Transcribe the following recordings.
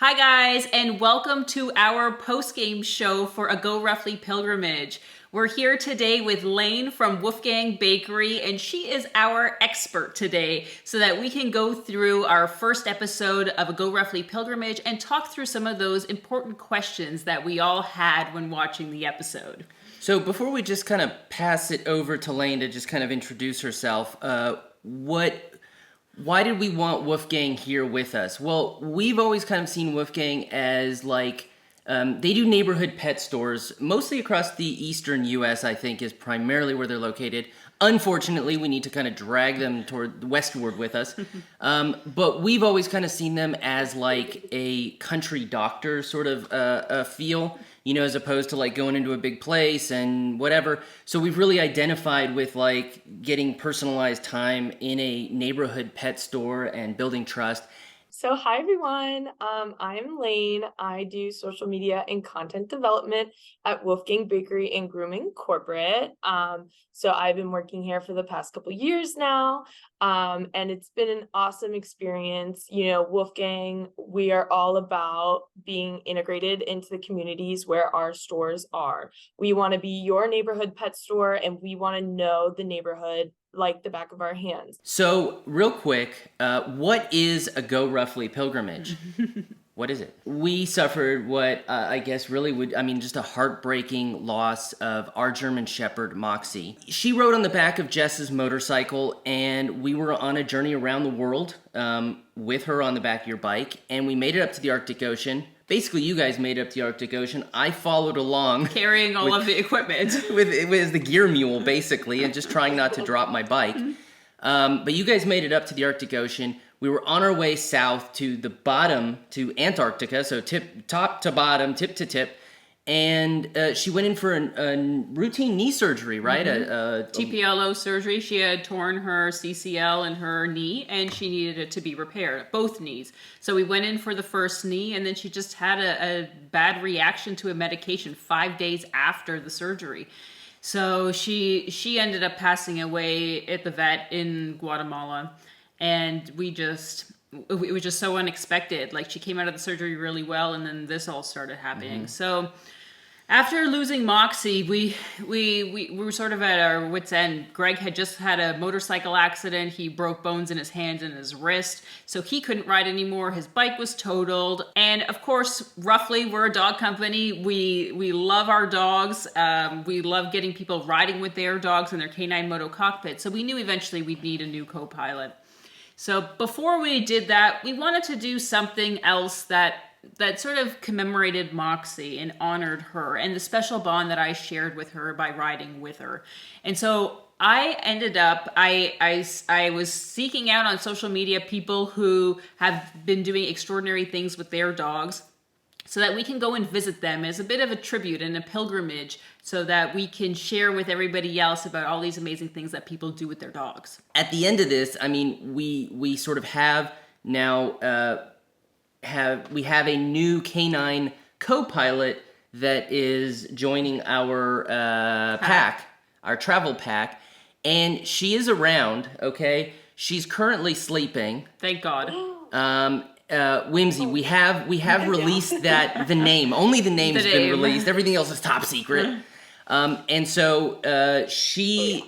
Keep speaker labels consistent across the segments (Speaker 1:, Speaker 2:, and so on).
Speaker 1: Hi guys, and welcome to our post-game show for A GoRuffly Pilgrimage. We're here today with Lane from Woof Gang Bakery, and she is our expert today so that we can go through our first episode of A GoRuffly Pilgrimage and talk through some of those important questions that we all had when watching the episode.
Speaker 2: So before we just kind of pass it over to Lane to just kind of introduce herself, why did we want Woof Gang here with us? Well, we've always kind of seen Woof Gang as like, they do neighborhood pet stores, mostly across the eastern U.S., I think, is primarily where they're located. Unfortunately, we need to kind of drag them toward westward with us. But we've always kind of seen them as like a country doctor sort of a feel, you know, as opposed to like going into a big place and whatever. So we've really identified with like getting personalized time in a neighborhood pet store and building trust.
Speaker 3: So hi everyone, I'm Lane. I do social media and content development at Woof Gang Bakery and Grooming Corporate. So I've been working here for the past couple years now, and it's been an awesome experience. You know, Woof Gang, we are all about being integrated into the communities where our stores are. We want to be your neighborhood pet store, and we want to know the neighborhood like the back of our hands.
Speaker 2: So real quick, what is a GoRuffly Pilgrimage? What is it? We suffered what I guess really just a heartbreaking loss of our German Shepherd, Moxie. She rode on the back of Jess's motorcycle, and we were on a journey around the world with her on the back of your bike, and we made it up to the Arctic Ocean. Basically, you guys made it up to the Arctic Ocean. I followed along.
Speaker 1: Carrying all of the equipment.
Speaker 2: with the gear mule, basically, and just trying not to drop my bike. But you guys made it up to the Arctic Ocean. We were on our way south to the bottom, to Antarctica, so top to bottom, tip to tip. And she went in for a routine knee surgery, right? A
Speaker 1: TPLO surgery. She had torn her CCL in her knee, and she needed it to be repaired, both knees. So we went in for the first knee, and then she just had a bad reaction to a medication 5 days after the surgery. So she ended up passing away at the vet in Guatemala, and it was just so unexpected. Like, she came out of the surgery really well, and then this all started happening. So after losing Moxie, we were sort of at our wits' end. Greg had just had a motorcycle accident. He broke bones in his hand and his wrist, so he couldn't ride anymore. His bike was totaled. And of course, Ruffly, we're a dog company. We love our dogs. We love getting people riding with their dogs in their canine moto cockpit. So we knew eventually we'd need a new co-pilot. So before we did that, we wanted to do something else that sort of commemorated Moxie and honored her and the special bond that I shared with her by riding with her. And so I ended up, I was seeking out on social media people who have been doing extraordinary things with their dogs so that we can go and visit them as a bit of a tribute and a pilgrimage so that we can share with everybody else about all these amazing things that people do with their dogs.
Speaker 2: At the end of this, I mean, we sort of have now we have a new canine co-pilot that is joining our pack, our travel pack, and she is around. Okay, she's currently sleeping.
Speaker 1: Thank God.
Speaker 2: Whimsy, we have released the name. Only the name's been released. Everything else is top secret. And so she's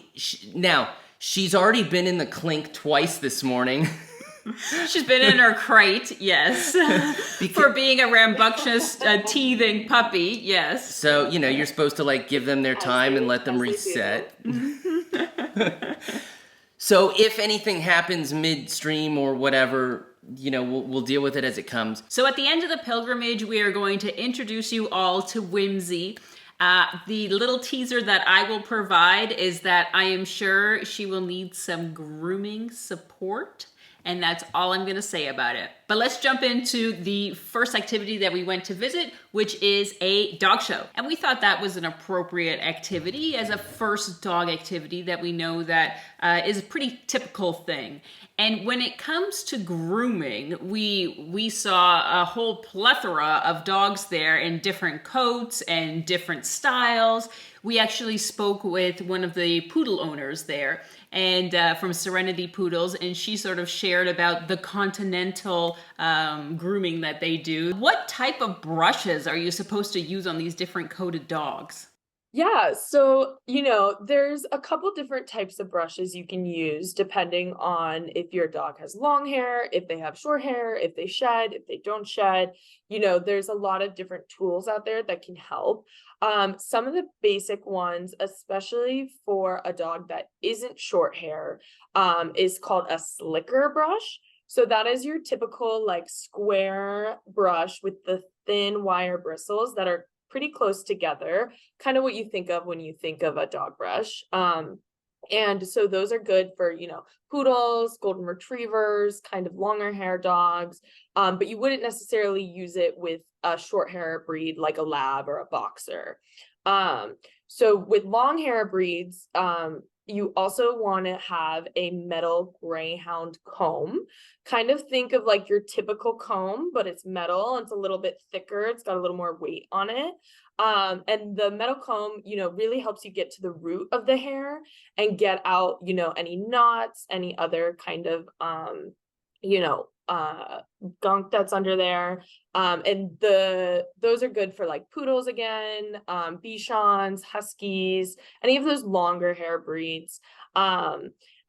Speaker 2: already been in the clink twice this morning.
Speaker 1: She's been in her crate, yes. For being a rambunctious, teething puppy, yes.
Speaker 2: So, you know, you're supposed to like give them their time and let them reset. So if anything happens midstream or whatever, you know, we'll deal with it as it comes.
Speaker 1: So at the end of the pilgrimage, we are going to introduce you all to Whimsy. The little teaser that I will provide is that I am sure she will need some grooming support. And that's all I'm going to say about it. But let's jump into the first activity that we went to visit, which is a dog show. And we thought that was an appropriate activity as a first dog activity that we know that is a pretty typical thing. And when it comes to grooming, we saw a whole plethora of dogs there in different coats and different styles. We actually spoke with one of the poodle owners there, and from Serenity Poodles, and she sort of shared about the continental grooming that they do. What type of brushes are you supposed to use on these different coated dogs?
Speaker 3: Yeah, so, there's a couple different types of brushes you can use depending on if your dog has long hair, if they have short hair, if they shed, if they don't shed. There's a lot of different tools out there that can help. Some of the basic ones, especially for a dog that isn't short hair, is called a slicker brush. So that is your typical like square brush with the thin wire bristles that are pretty close together, kind of what you think of when you think of a dog brush. And so those are good for, poodles, golden retrievers, kind of longer hair dogs. But you wouldn't necessarily use it with a short hair breed like a lab or a boxer. So with long hair breeds, you also want to have a metal greyhound comb. Kind of think of like your typical comb, but it's metal. It's a little bit thicker. It's got a little more weight on it. And the metal comb, really helps you get to the root of the hair and get out, any knots, any other kind of, gunk that's under there. And those are good for like poodles again, Bichons, Huskies, any of those longer hair breeds.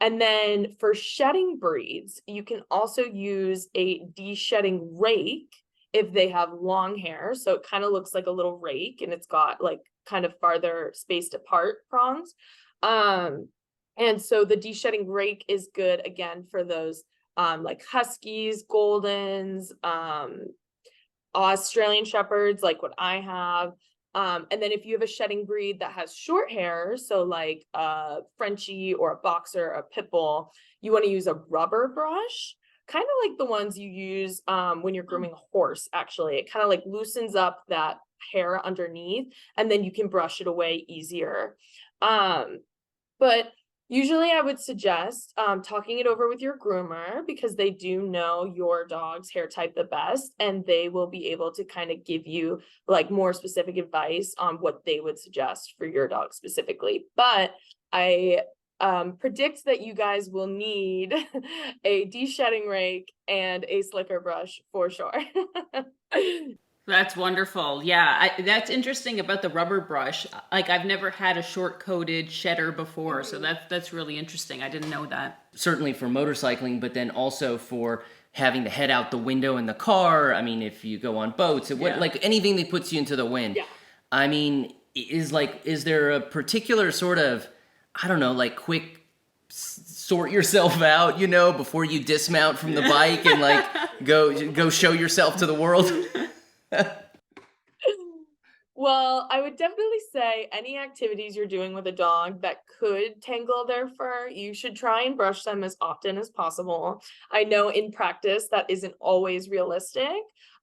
Speaker 3: And then for shedding breeds, you can also use a de-shedding rake if they have long hair. So it kind of looks like a little rake and it's got like kind of farther spaced apart prongs. And so the de-shedding rake is good again for those like Huskies, Goldens, Australian Shepherds, like what I have. And then if you have a shedding breed that has short hair, so like a Frenchie or a boxer, a pit bull, you want to use a rubber brush, kind of like the ones you use when you're grooming a horse, actually. It kind of like loosens up that hair underneath, and then you can brush it away easier. But usually I would suggest talking it over with your groomer because they do know your dog's hair type the best, and they will be able to kind of give you like more specific advice on what they would suggest for your dog specifically. But I predict that you guys will need a de-shedding rake and a slicker brush for sure.
Speaker 1: That's wonderful. Yeah, that's interesting about the rubber brush. Like I've never had a short coated shedder before, so that's really interesting. I didn't know that.
Speaker 2: Certainly for motorcycling, but then also for having to head out the window in the car. I mean, if you go on boats, like anything that puts you into the wind.
Speaker 3: Yeah.
Speaker 2: I mean, is there a particular sort of, I don't know, like quick sort yourself out, before you dismount from the bike and like go show yourself to the world?
Speaker 3: Well, I would definitely say any activities you're doing with a dog that could tangle their fur, you should try and brush them as often as possible. I know in practice that isn't always realistic.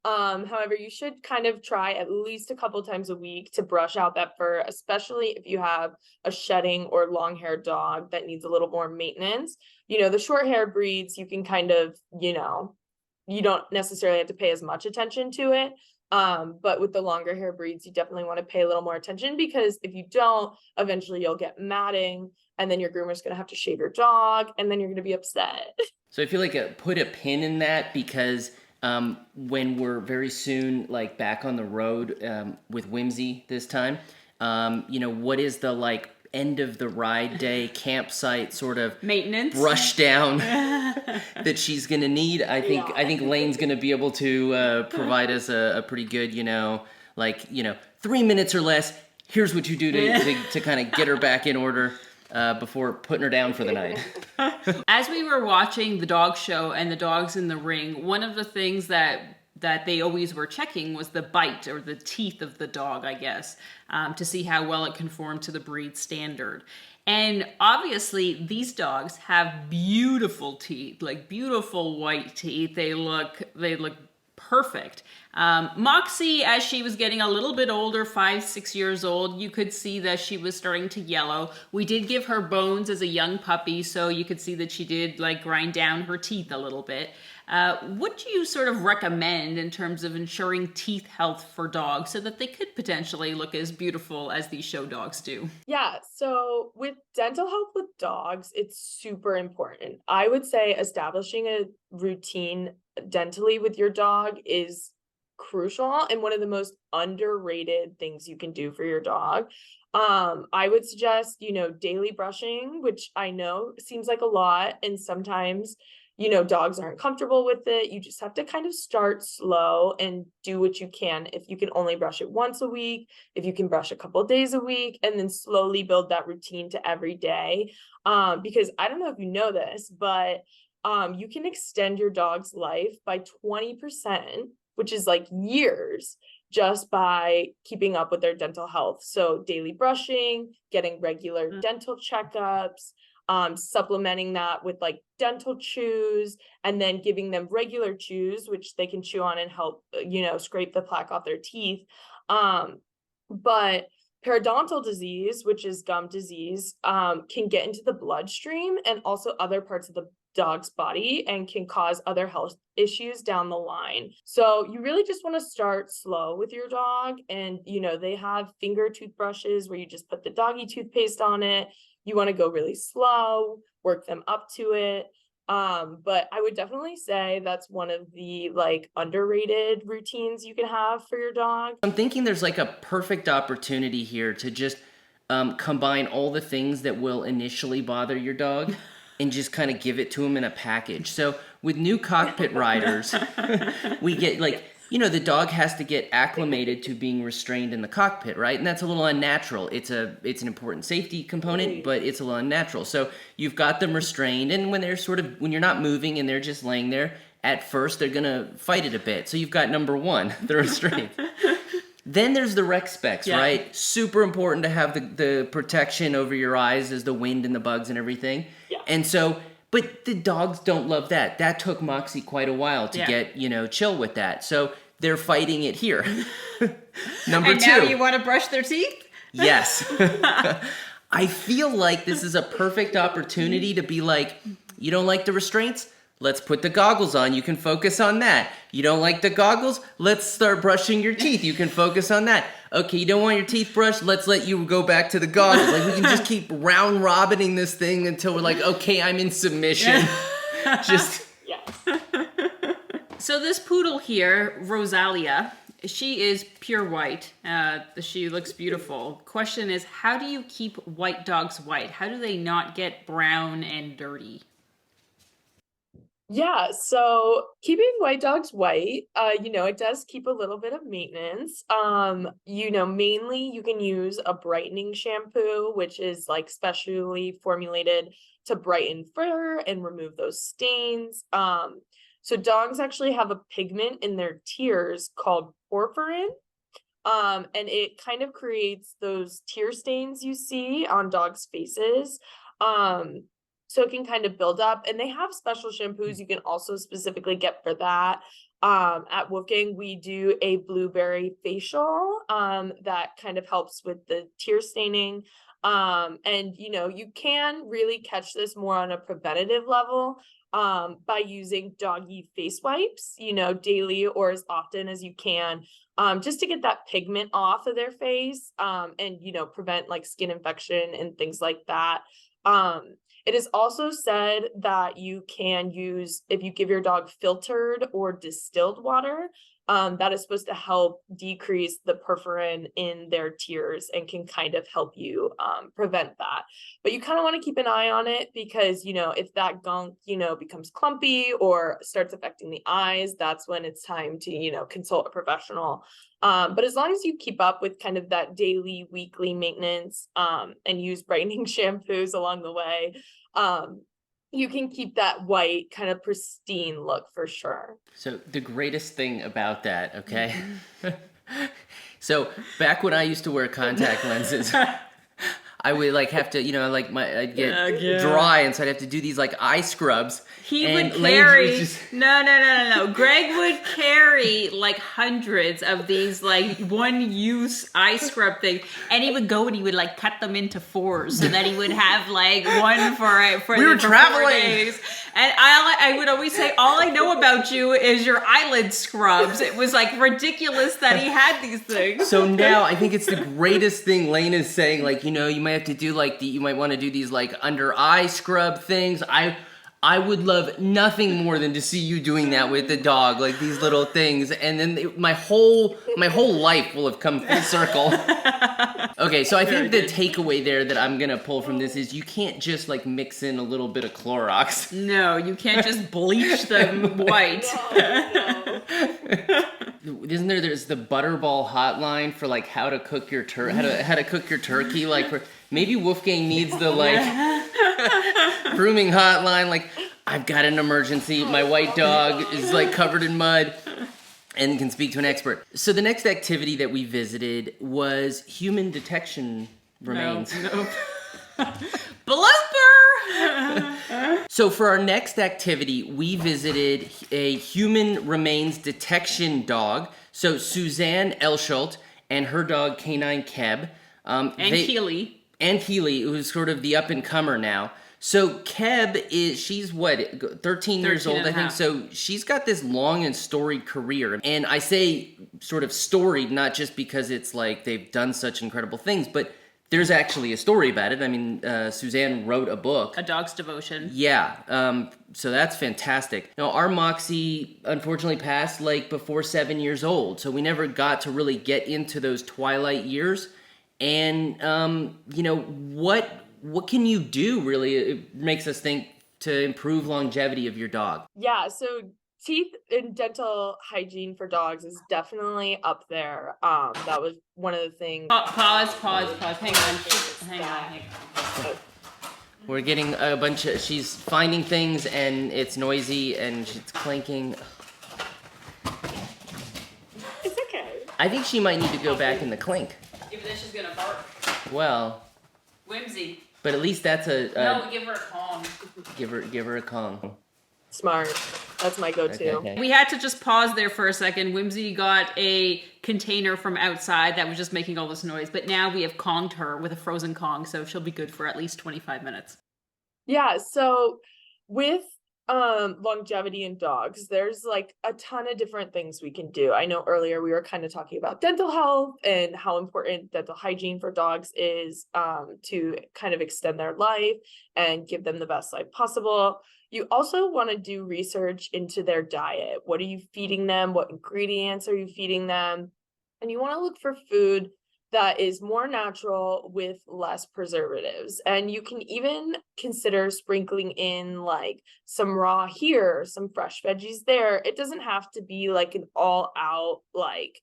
Speaker 3: However, you should kind of try at least a couple times a week to brush out that fur, especially if you have a shedding or long-haired dog that needs a little more maintenance. The short-hair breeds, you can kind of, you don't necessarily have to pay as much attention to it. But with the longer hair breeds, you definitely want to pay a little more attention because if you don't, eventually you'll get matting and then your groomer's going to have to shave your dog and then you're going to be upset. So
Speaker 2: I feel like put a pin in that because when we're very soon like back on the road with Whimsy this time, what is the like end of the ride day campsite sort of
Speaker 1: maintenance
Speaker 2: brush down that she's gonna need? I think Lane's gonna be able to provide us a pretty good 3 minutes or less. Here's what you do to kind of get her back in order before putting her down for the night.
Speaker 1: As we were watching the dog show and the dogs in the ring, one of the things that they always were checking was the bite or the teeth of the dog, I guess, to see how well it conformed to the breed standard. And obviously these dogs have beautiful teeth, like beautiful white teeth. They look perfect. Moxie, as she was getting a little bit older, 5-6 years old, you could see that she was starting to yellow. We did give her bones as a young puppy, so you could see that she did like grind down her teeth a little bit. What do you sort of recommend in terms of ensuring teeth health for dogs so that they could potentially look as beautiful as these show dogs do?
Speaker 3: Yeah, so with dental health with dogs, it's super important. I would say establishing a routine dentally with your dog is crucial and one of the most underrated things you can do for your dog. I would suggest, daily brushing, which I know seems like a lot, and sometimes, dogs aren't comfortable with it. You just have to kind of start slow and do what you can. If you can only brush it once a week, if you can brush a couple days a week, and then slowly build that routine to every day. Because I don't know if you know this, but you can extend your dog's life by 20%, which is like years, just by keeping up with their dental health. So daily brushing, getting regular dental checkups, supplementing that with like dental chews, and then giving them regular chews, which they can chew on and help, scrape the plaque off their teeth. But periodontal disease, which is gum disease, can get into the bloodstream and also other parts of the dog's body and can cause other health issues down the line. So you really just want to start slow with your dog. And, they have finger toothbrushes where you just put the doggy toothpaste on it. You want to go really slow, work them up to it. But I would definitely say that's one of the like underrated routines you can have for your dog.
Speaker 2: I'm thinking there's like a perfect opportunity here to just combine all the things that will initially bother your dog and just kind of give it to them in a package. So with new cockpit riders, we get like, the dog has to get acclimated to being restrained in the cockpit, right? And that's a little unnatural. It's an important safety component, but it's a little unnatural. So you've got them restrained, and when you're not moving and they're just laying there, at first they're gonna fight it a bit. So you've got number one, the restraint. Then there's the rec specs, right? Super important to have the protection over your eyes as the wind and the bugs and everything.
Speaker 3: Yeah.
Speaker 2: And so, but the dogs don't love that. That took Moxie quite a while to get, chill with that. So they're fighting it here. Number two.
Speaker 1: And now you want to brush their teeth?
Speaker 2: Yes. I feel like this is a perfect opportunity to be like, you don't like the restraints? Let's put the goggles on. You can focus on that. You don't like the goggles? Let's start brushing your teeth. You can focus on that. Okay, you don't want your teeth brushed? Let's let you go back to the goggles. Like, we can just keep round robining this thing until we're like, okay, I'm in submission. Just.
Speaker 3: Yes.
Speaker 1: So this poodle here, Rosalia, she is pure white. She looks beautiful. Question is, how do you keep white dogs white? How do they not get brown and dirty?
Speaker 3: Yeah, so keeping white dogs white, it does keep a little bit of maintenance. Mainly you can use a brightening shampoo, which is like specially formulated to brighten fur and remove those stains. So dogs actually have a pigment in their tears called porphyrin. And it kind of creates those tear stains you see on dogs' faces. So it can kind of build up, and they have special shampoos you can also specifically get for that. At Woof Gang, we do a blueberry facial that kind of helps with the tear staining. And you can really catch this more on a preventative level by using doggy face wipes, daily or as often as you can, just to get that pigment off of their face, and prevent like skin infection and things like that. It is also said that you can use, if you give your dog filtered or distilled water, that is supposed to help decrease the porphyrin in their tears and can kind of help you prevent that. But you kind of want to keep an eye on it because, if that gunk, becomes clumpy or starts affecting the eyes, that's when it's time to, consult a professional. But as long as you keep up with kind of that daily, weekly maintenance and use brightening shampoos along the way, you can keep that white kind of pristine look for sure.
Speaker 2: So the greatest thing about that, okay? So back when I used to wear contact lenses, I would like have to, I'd get dry, and so I'd have to do these like eye scrubs.
Speaker 1: He would carry, no. Greg would carry like hundreds of these like one-use eye scrub things, and he would go and he would like cut them into fours, so that he would have like one for
Speaker 2: we were traveling.
Speaker 1: 4 days. And I would always say, all I know about you is your eyelid scrubs. It was like ridiculous that he had these things.
Speaker 2: So now I think it's the greatest thing Lane is saying, like, you might have to do like you might want to do these like under eye scrub things. I would love nothing more than to see you doing that with the dog, like these little things, and then my whole life will have come full circle. Okay, so I think the takeaway there that I'm gonna pull from this is you can't just like mix in a little bit of Clorox.
Speaker 1: No, you can't just bleach them white.
Speaker 3: No.
Speaker 2: Isn't there's the Butterball hotline for like how to cook your how to cook your turkey, like maybe Wolfgang needs the like grooming hotline, like I've got an emergency, my white dog is like covered in mud and can speak to an expert. So the next activity that we visited was human detection remains.
Speaker 1: No. Blooper!
Speaker 2: So for our next activity, we visited a human remains detection dog. So Suzanne Elshult and her dog Canine Keb.
Speaker 1: Keely.
Speaker 2: And Keely, who's sort of the up-and-comer now. So Keb she's what, 13 years old, I think. So she's got this long and storied career. And I say sort of storied, not just because it's like they've done such incredible things, but there's actually a story about it. I mean, Suzanne wrote a book.
Speaker 1: A Dog's Devotion.
Speaker 2: Yeah, so that's fantastic. Now, our Moxie unfortunately passed like before 7 years old, so we never got to really get into those twilight years. And, you know, what can you do, really? It makes us think to improve longevity of your dog.
Speaker 3: Yeah, so teeth and dental hygiene for dogs is definitely up there. That was one of the things.
Speaker 1: Pause. Hang on.
Speaker 2: We're getting a bunch of, she's finding things and it's noisy and it's clanking.
Speaker 3: It's okay.
Speaker 2: I think she might need to go back in the clink.
Speaker 1: Even though she's gonna bark.
Speaker 2: Well.
Speaker 1: Whimsy.
Speaker 2: But at least that's
Speaker 1: No, give her a Kong.
Speaker 2: Give her a Kong.
Speaker 3: Smart. That's my go-to.
Speaker 2: Okay.
Speaker 1: We had to just pause there for a second. Whimsy got a container from outside that was just making all this noise, but now we have Konged her with a frozen Kong, so she'll be good for at least 25 minutes.
Speaker 3: Yeah, so with longevity in dogs, there's like a ton of different things we can do. I know earlier we were kind of talking about dental health and how important dental hygiene for dogs is to kind of extend their life and give them the best life possible. You also want to do research into their diet. What are you feeding them? What ingredients are you feeding them? And you want to look for food that is more natural with less preservatives. And you can even consider sprinkling in like some raw here, some fresh veggies there. It doesn't have to be like an all out like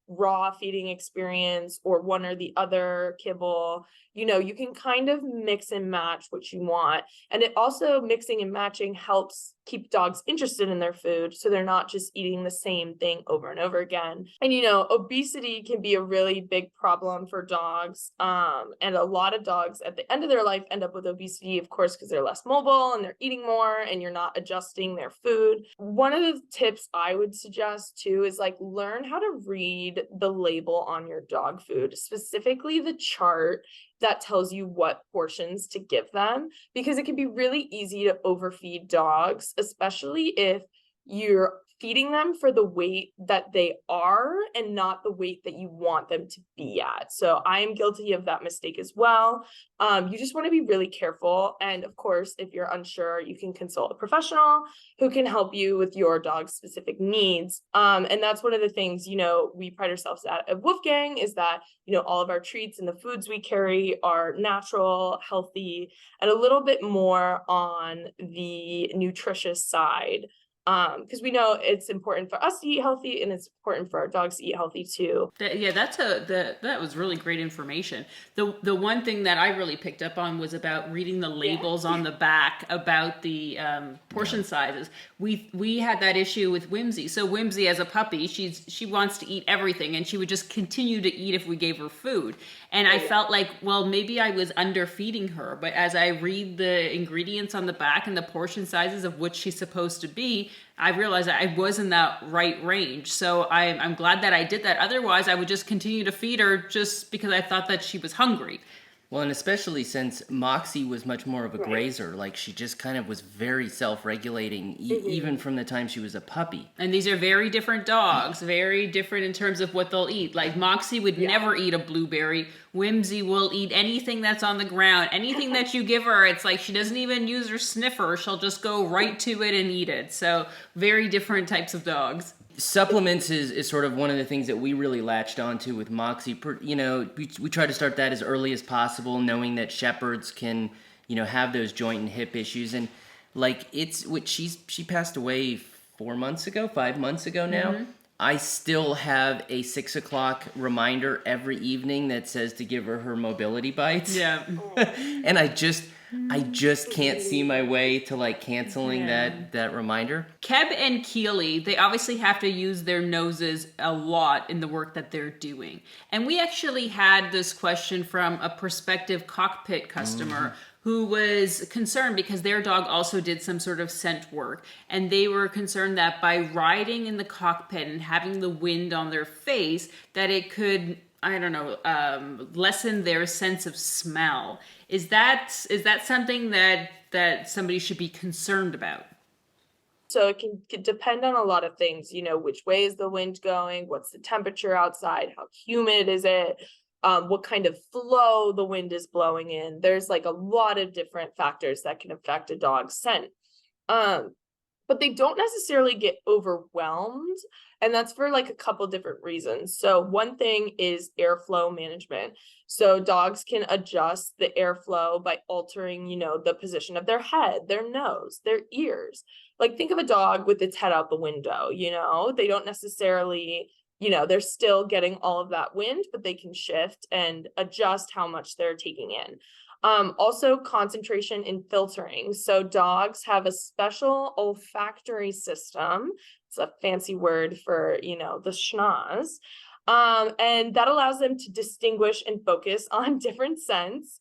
Speaker 3: raw feeding experience or one or the other kibble. You know, you can kind of mix and match what you want. And it also, mixing and matching helps keep dogs interested in their food so they're not just eating the same thing over and over again. And you know, obesity can be a really big problem for dogs. And a lot of dogs at the end of their life end up with obesity, of course, because they're less mobile and they're eating more and you're not adjusting their food. One of the tips I would suggest too is like learn how to read the label on your dog food, specifically the chart that tells you what portions to give them, because it can be really easy to overfeed dogs, especially if you're feeding them for the weight that they are and not the weight that you want them to be at. So I am guilty of that mistake as well. You just want to be really careful. And of course, if you're unsure, you can consult a professional who can help you with your dog's specific needs. And that's one of the things, you know, we pride ourselves at Woof Gang is that, you know, all of our treats and the foods we carry are natural, healthy, and a little bit more on the nutritious side. Because we know it's important for us to eat healthy and it's important for our dogs to eat healthy too.
Speaker 1: That was really great information. The one thing that I really picked up on was about reading the labels on the back about the portion sizes. We had that issue with Whimsy. So Whimsy, as a puppy, she wants to eat everything and she would just continue to eat if we gave her food. And I felt like, well, maybe I was underfeeding her. But as I read the ingredients on the back and the portion sizes of which she's supposed to be, I realized that I was in that right range. So I'm glad that I did that. Otherwise, I would just continue to feed her just because I thought that she was hungry.
Speaker 2: Well, and especially since Moxie was much more of a
Speaker 3: Right.
Speaker 2: grazer, like she just kind of was very self-regulating, even from the time she was a puppy.
Speaker 1: And these are very different dogs, very different in terms of what they'll eat. Like Moxie would never eat a blueberry. Whimsy will eat anything that's on the ground. Anything that you give her, it's like she doesn't even use her sniffer. She'll just go right to it and eat it. So very different types of dogs.
Speaker 2: Supplements is sort of one of the things that we really latched onto with Moxie. You know, we try to start that as early as possible, knowing that shepherds can, you know, have those joint and hip issues. And like she passed away 5 months ago now. I still have a 6 o'clock reminder every evening that says to give her mobility bites.
Speaker 1: Yeah.
Speaker 2: And I just can't see my way to like canceling that reminder.
Speaker 1: Keb and Keely, they obviously have to use their noses a lot in the work that they're doing. And we actually had this question from a prospective cockpit customer who was concerned because their dog also did some sort of scent work. And they were concerned that by riding in the cockpit and having the wind on their face, that it could, I don't know, lessen their sense of smell. Is that something that somebody should be concerned about?
Speaker 3: So it can depend on a lot of things, you know, which way is the wind going? What's the temperature outside? How humid is it? What kind of flow the wind is blowing in? There's like a lot of different factors that can affect a dog's scent. But they don't necessarily get overwhelmed. And that's for like a couple different reasons. So one thing is airflow management. So dogs can adjust the airflow by altering, you know, the position of their head, their nose, their ears. Like think of a dog with its head out the window, you know, they don't necessarily, you know, they're still getting all of that wind, but they can shift and adjust how much they're taking in. Also concentration in filtering. So dogs have a special olfactory system. It's a fancy word for, you know, the schnoz. And that allows them to distinguish and focus on different scents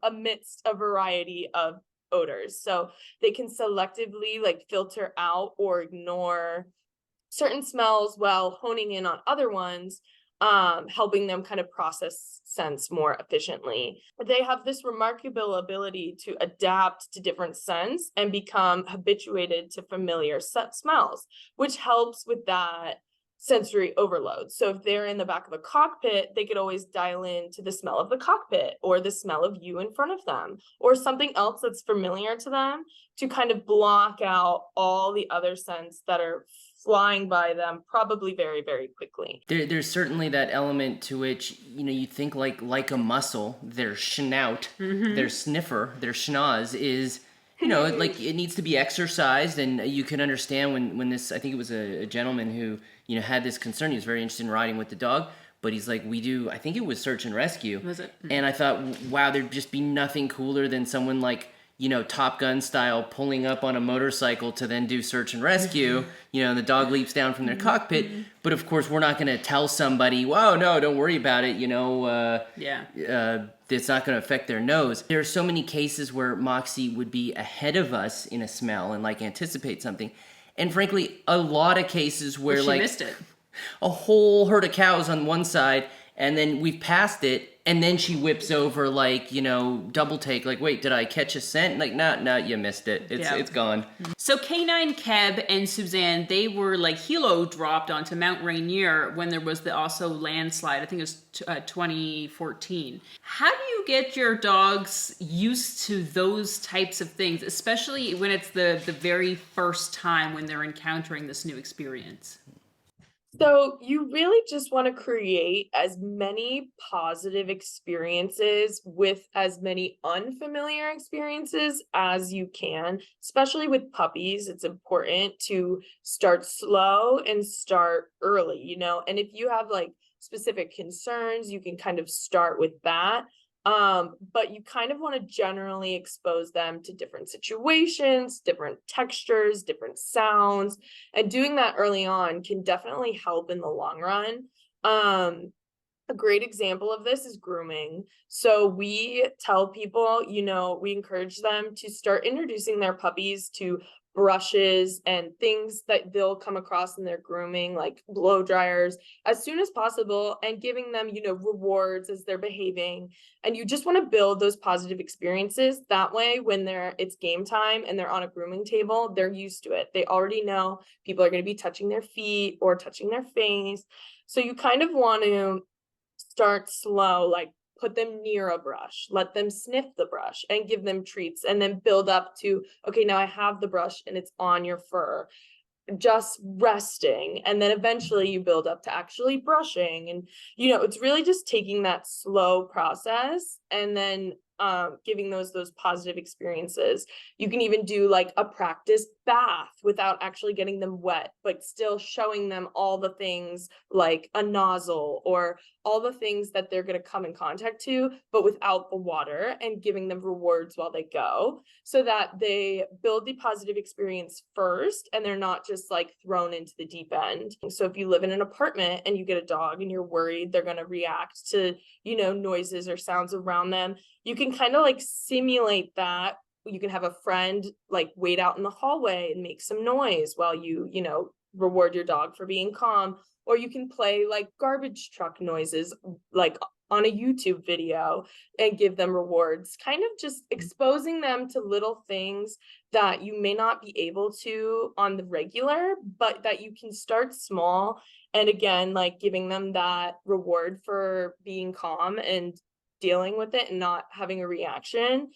Speaker 3: amidst a variety of odors. So they can selectively like filter out or ignore certain smells while honing in on other ones, helping them kind of process scents more efficiently. They have this remarkable ability to adapt to different scents and become habituated to familiar smells, which helps with that sensory overload. So if they're in the back of a cockpit, they could always dial in to the smell of the cockpit or the smell of you in front of them or something else that's familiar to them to kind of block out all the other scents that are flying by them probably very, very quickly.
Speaker 2: There's certainly that element to which, you know, you think like a muscle, their schnout, their sniffer, their schnoz is, you know, like it needs to be exercised. And you can understand when this, I think it was a gentleman who, you know, had this concern. He was very interested in riding with the dog, but he's like, I think it was search and rescue.
Speaker 1: Was it?
Speaker 2: And I thought, wow, there'd just be nothing cooler than someone like, you know, Top Gun style pulling up on a motorcycle to then do search and rescue, you know, and the dog leaps down from their cockpit. But of course, we're not going to tell somebody, whoa, no, don't worry about it. You know, it's not going to affect their nose. There are so many cases where Moxie would be ahead of us in a smell and like anticipate something. And frankly, a lot of cases where
Speaker 1: she
Speaker 2: like
Speaker 1: missed it.
Speaker 2: A whole herd of cows on one side and then we've passed it. And then she whips over like, you know, double take, like, wait, did I catch a scent? Like, no, you missed it. It's gone.
Speaker 1: So Canine, Keb, and Suzanne, they were like helo dropped onto Mount Rainier when there was the also landslide. I think it was 2014. How do you get your dogs used to those types of things, especially when it's the very first time when they're encountering this new experience?
Speaker 3: So you really just want to create as many positive experiences with as many unfamiliar experiences as you can, especially with puppies. It's important to start slow and start early, you know, and if you have like specific concerns, you can kind of start with that. But you kind of want to generally expose them to different situations, different textures, different sounds, and doing that early on can definitely help in the long run. A great example of this is grooming. So we tell people, you know, we encourage them to start introducing their puppies to brushes and things that they'll come across in their grooming, like blow dryers, as soon as possible, and giving them, rewards as they're behaving. And you just want to build those positive experiences. That way, when it's game time and they're on a grooming table, they're used to it. They already know people are going to be touching their feet or touching their face. So you kind of want to start slow, like put them near a brush, let them sniff the brush and give them treats, and then build up to, okay, now I have the brush and it's on your fur, just resting. And then eventually you build up to actually brushing. And, it's really just taking that slow process and then giving those positive experiences. You can even do like a practice bath without actually getting them wet, but still showing them all the things like a nozzle or all the things that they're going to come in contact to, but without the water, and giving them rewards while they go, so that they build the positive experience first and they're not just like thrown into the deep end. So if you live in an apartment and you get a dog and you're worried they're going to react to, noises or sounds around them, you can kind of like simulate that. You can have a friend like wait out in the hallway and make some noise while you reward your dog for being calm. Or you can play like garbage truck noises like on a YouTube video and give them rewards, kind of just exposing them to little things that you may not be able to on the regular, but that you can start small. And again, like giving them that reward for being calm and dealing with it and not having a reaction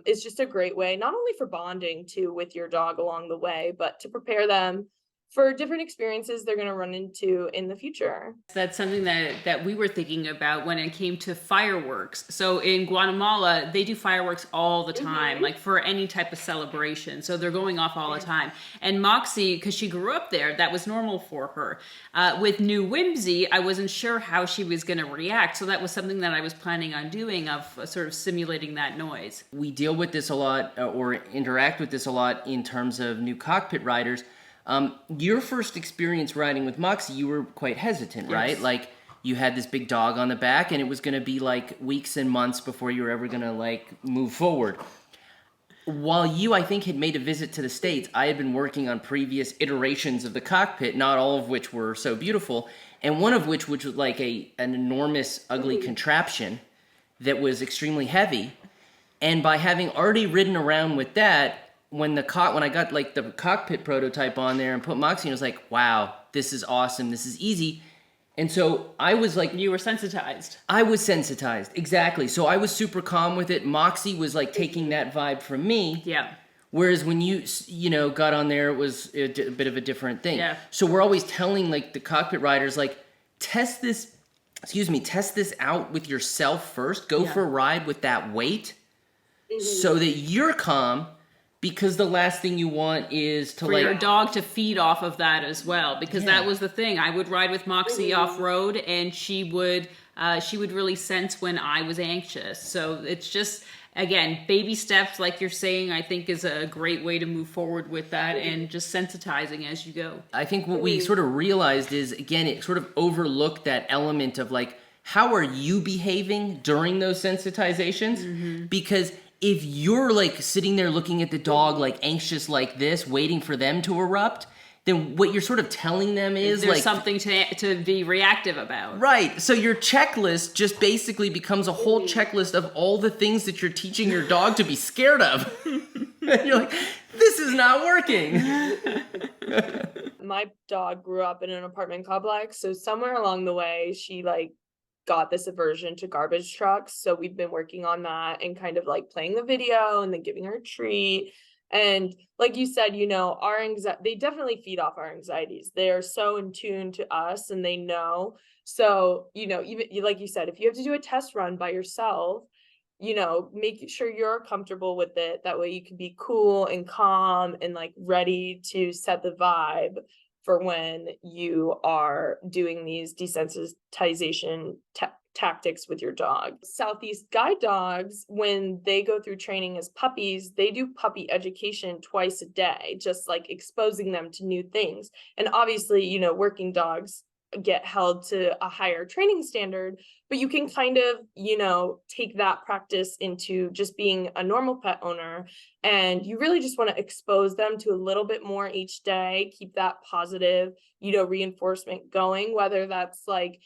Speaker 3: is just a great way, not only for bonding too with your dog along the way, but to prepare them for different experiences they're going to run into in the future.
Speaker 1: That's something that we were thinking about when it came to fireworks. So in Guatemala, they do fireworks all the time, like for any type of celebration. So they're going off all the time. And Moxie, because she grew up there, that was normal for her. With New Whimsy, I wasn't sure how she was going to react. So that was something that I was planning on doing, of sort of simulating that noise.
Speaker 2: We deal with this a lot, or interact with this a lot in terms of new cockpit riders. Your first experience riding with Moxie, you were quite hesitant, right?
Speaker 1: Yes.
Speaker 2: Like, you had this big dog on the back, and it was going to be like weeks and months before you were ever going to like move forward. While you, I think, had made a visit to the States, I had been working on previous iterations of the cockpit, not all of which were so beautiful, and one of which was like an enormous, ugly contraption that was extremely heavy. And by having already ridden around with that, when I got like the cockpit prototype on there and put Moxie in, I was like, wow, this is awesome, this is easy. And so I was like...
Speaker 1: You were sensitized.
Speaker 2: I was sensitized, exactly. So I was super calm with it. Moxie was like taking that vibe from me.
Speaker 1: Yeah.
Speaker 2: Whereas when you got on there, it was a bit of a different thing.
Speaker 1: Yeah.
Speaker 2: So we're always telling like the cockpit riders, like, test this out with yourself first. Go for a ride with that weight so that you're calm. Because the last thing you want is to
Speaker 1: for your dog to feed off of that as well. Because that was the thing. I would ride with Moxie off road, and she would really sense when I was anxious. So it's just, again, baby steps, like you're saying, I think is a great way to move forward with that, and just sensitizing as you go.
Speaker 2: I think what we sort of realized is, again, it sort of overlooked that element of like, how are you behaving during those sensitizations? Because if you're like sitting there looking at the dog like anxious like this, waiting for them to erupt, then what you're sort of telling them is
Speaker 1: There's
Speaker 2: like
Speaker 1: something to be reactive about.
Speaker 2: Right. So your checklist just basically becomes a whole checklist of all the things that you're teaching your dog to be scared of. And you're like, this is not working.
Speaker 3: My dog grew up in an apartment complex, so somewhere along the way she like got this aversion to garbage trucks. So we've been working on that and kind of like playing the video and then giving her a treat. And like you said, our anxiety, they definitely feed off our anxieties. They are so in tune to us and they know. So, even like you said, if you have to do a test run by yourself, make sure you're comfortable with it. That way you can be cool and calm and like ready to set the vibe for when you are doing these desensitization tactics with your dog. Southeast guide dogs, when they go through training as puppies, they do puppy education twice a day, just like exposing them to new things. And obviously, working dogs get held to a higher training standard, but you can kind of, take that practice into just being a normal pet owner. And you really just want to expose them to a little bit more each day, keep that positive, reinforcement going, whether that's like,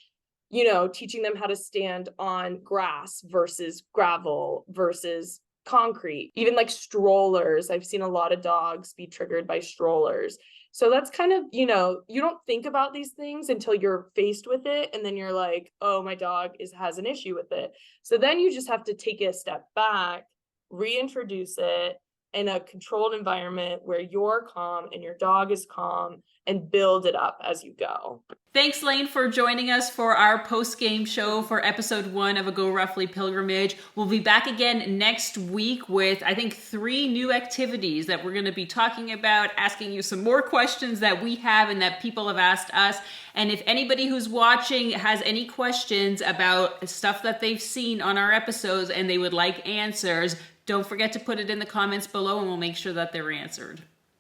Speaker 3: teaching them how to stand on grass versus gravel versus concrete, even like strollers. I've seen a lot of dogs be triggered by strollers. So that's kind of, you don't think about these things until you're faced with it. And then you're like, oh, my dog has an issue with it. So then you just have to take a step back, reintroduce it in a controlled environment where you're calm and your dog is calm, and build it up as you go.
Speaker 1: Thanks, Lane, for joining us for our post-game show for episode 1 of A GoRUFFLY Pilgrimage. We'll be back again next week with, I think, 3 new activities that we're going to be talking about, asking you some more questions that we have and that people have asked us. And if anybody who's watching has any questions about stuff that they've seen on our episodes and they would like answers, don't forget to put it in the comments below and we'll make sure that they're answered.